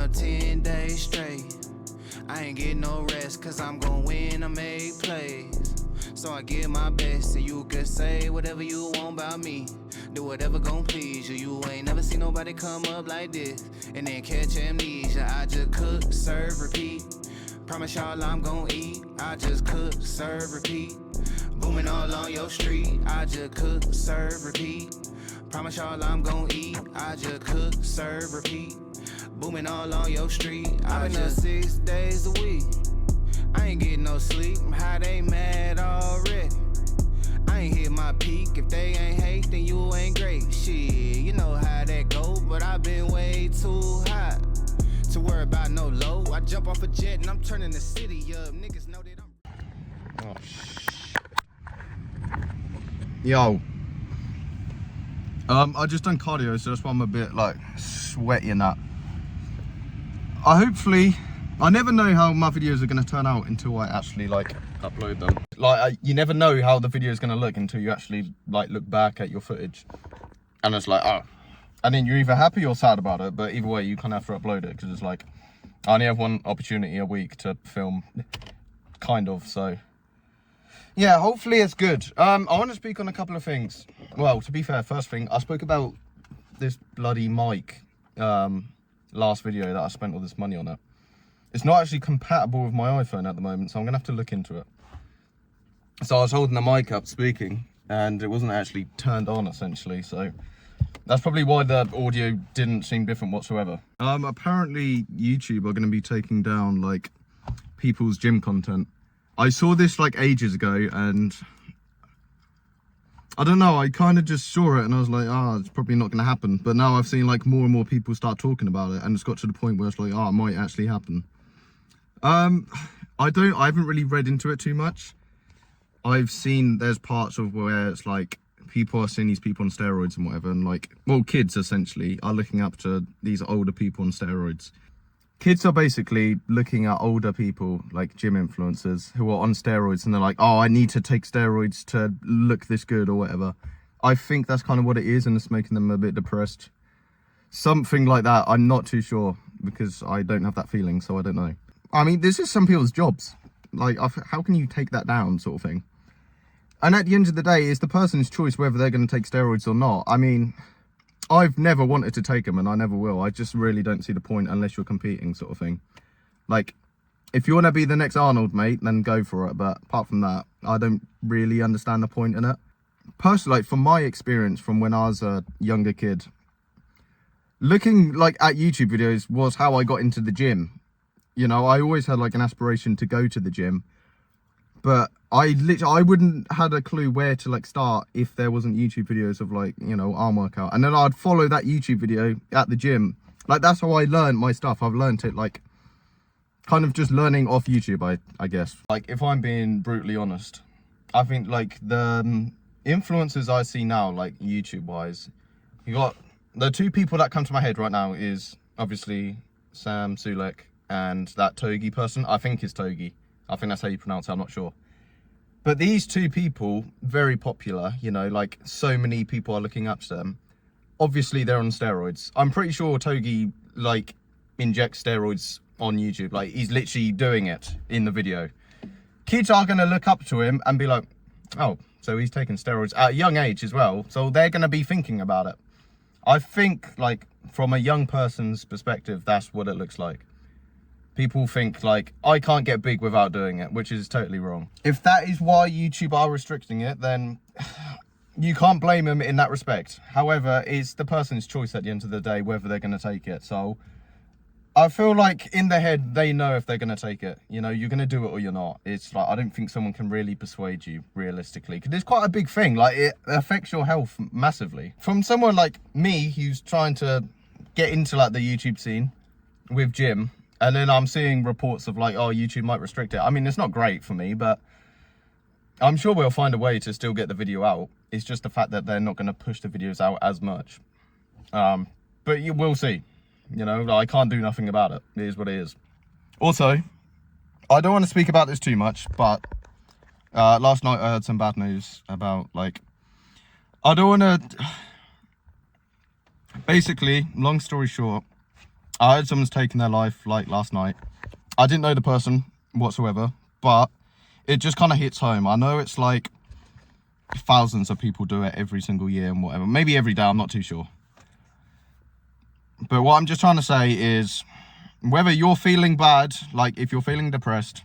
up 10 days straight. I ain't getting no rest, cause I'm gon' win, I make plays. So I give my best, and you can say whatever you want about me. Do whatever gon' please you. You ain't never seen nobody come up like this and then catch amnesia. I just cook, serve, repeat. Promise y'all I'm gon' eat. I just cook, serve, repeat. Booming all on your street. I just cook, serve, repeat. Promise y'all I'm gon' eat. I just cook, serve, repeat. Booming all on your street. I've been up 6 days a week. I ain't getting no sleep. How they mad already? I ain't hit my peak. If they ain't hate, then you ain't great. Shit, you know how that go. But I've been way too hot to worry about no low. I jump off a jet and I'm turning the city up. Niggas know that I'm... Oh, shit. Yo. I just done cardio, so that's why I'm a bit like sweaty and that. I never know how my videos are going to turn out until I actually like upload them. Like you never know how the video is going to look until you actually like look back at your footage, and it's like, oh, and then you're either happy or sad about it. But either way, you kind of have to upload it because it's like I only have one opportunity a week to film, kind of. So yeah, hopefully it's good. I want to speak on a couple of things. Well, to be fair, first thing, I spoke about this bloody mic last video that I spent all this money on it. It's not actually compatible with my iPhone at the moment, so I'm gonna have to look into it. So I was holding the mic up speaking and it wasn't actually turned on essentially, so that's probably why the audio didn't seem different whatsoever. Apparently YouTube are gonna be taking down like people's gym content. I saw this like ages ago and I don't know, I kind of just saw it and I was like, it's probably not going to happen. But now I've seen like more and more people start talking about it and it's got to the point where it's like, it might actually happen. I haven't really read into it too much. I've seen there's parts of where it's like people are seeing these people on steroids and whatever, and like, well, kids essentially are looking up to these older people on steroids. Kids are basically looking at older people, like gym influencers, who are on steroids, and they're like, I need to take steroids to look this good or whatever. I think that's kind of what it is, and it's making them a bit depressed. Something like that. I'm not too sure, because I don't have that feeling, so I don't know. I mean, this is some people's jobs. Like, how can you take that down, sort of thing? And at the end of the day, it's the person's choice whether they're going to take steroids or not. I mean, I've never wanted to take them and I never will. I just really don't see the point unless you're competing, sort of thing. Like, if you want to be the next Arnold, mate, then go for it. But apart from that, I don't really understand the point in it. Personally, like, from my experience from when I was a younger kid, looking like at YouTube videos was how I got into the gym. You know, I always had like an aspiration to go to the gym, but I wouldn't had a clue where to like start if there wasn't YouTube videos of like, you know, arm workout. And then I'd follow that YouTube video at the gym. Like, that's how I learned my stuff. I've learned it like kind of just learning off YouTube, I guess. Like, if I'm being brutally honest, I think like the influencers I see now, like YouTube wise, you got the two people that come to my head right now is obviously Sam Sulek and that Togi person. I think it's Togi. I think that's how you pronounce it, I'm not sure. But these two people, very popular, you know, like so many people are looking up to them. Obviously they're on steroids. I'm pretty sure Togi like injects steroids on YouTube. Like, he's literally doing it in the video. Kids are going to look up to him and be like, oh, so he's taking steroids at a young age as well. So they're going to be thinking about it. I think like from a young person's perspective, that's what it looks like. People think like, I can't get big without doing it, which is totally wrong. If that is why YouTube are restricting it, then you can't blame them in that respect. However, it's the person's choice at the end of the day, whether they're going to take it. So I feel like in their head, they know if they're going to take it. You know, you're going to do it or you're not. It's like, I don't think someone can really persuade you realistically, because it's quite a big thing. Like, it affects your health massively. From someone like me, who's trying to get into like the YouTube scene with gym, and then I'm seeing reports of like, oh, YouTube might restrict it. I mean, it's not great for me, but I'm sure we'll find a way to still get the video out. It's just the fact that they're not going to push the videos out as much. But you will see. You know, I can't do nothing about it. It is what it is. Also, I don't want to speak about this too much, but last night I heard some bad news about like, I don't want to, basically, long story short, I heard someone's taken their life like last night. I didn't know the person whatsoever, but it just kind of hits home. I know it's like thousands of people do it every single year and whatever. Maybe every day, I'm not too sure. But what I'm just trying to say is, whether you're feeling bad, like if you're feeling depressed,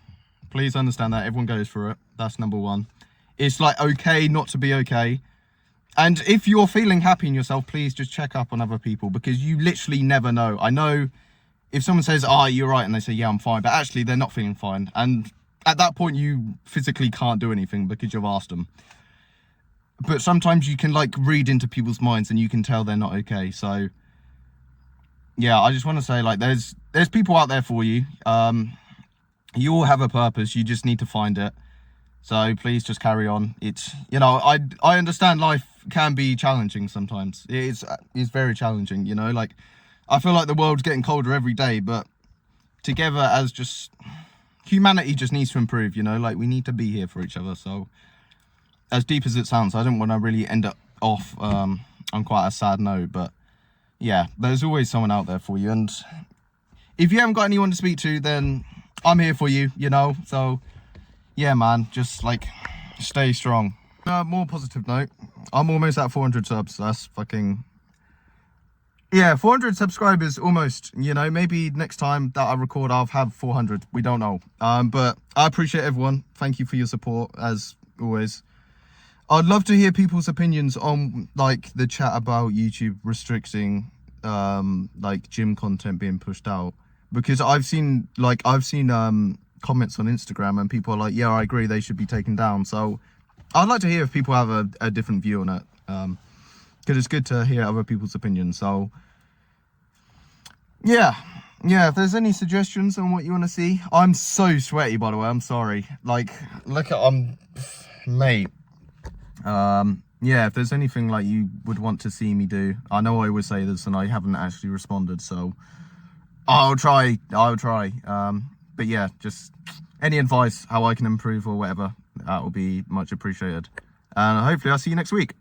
please understand that everyone goes through it. That's number one. It's like okay not to be okay. And if you're feeling happy in yourself, please just check up on other people, because you literally never know. I know if someone says, oh, you're right, and they say, yeah, I'm fine, but actually they're not feeling fine. And at that point, you physically can't do anything because you've asked them. But sometimes you can like read into people's minds and you can tell they're not okay. So yeah, I just want to say, like, there's people out there for you. You all have a purpose. You just need to find it. So please just carry on. It's, you know, I understand life can be challenging sometimes. It's very challenging, you know, like I feel like the world's getting colder every day, but together as just humanity just needs to improve, you know, like we need to be here for each other. So as deep as it sounds, I don't want to really end up off on quite a sad note, but yeah, there's always someone out there for you. And if you haven't got anyone to speak to, then I'm here for you, you know. So yeah, man, just like stay strong. More positive note, I'm almost at 400 subs. That's fucking, yeah, 400 subscribers almost, you know. Maybe next time that I record I'll have 400, we don't know. But I appreciate everyone. Thank you for your support as always. I'd love to hear people's opinions on like the chat about YouTube restricting like gym content being pushed out, because I've seen comments on Instagram and people are like, yeah, I agree, they should be taken down. So I'd like to hear if people have a different view on it, because it's good to hear other people's opinions. So yeah, if there's any suggestions on what you want to see. I'm so sweaty, by the way, I'm sorry. Like, look at, mate. Yeah, if there's anything like you would want to see me do, I know I always say this and I haven't actually responded, so I'll try. But yeah, just any advice how I can improve or whatever, that will be much appreciated. And hopefully I'll see you next week.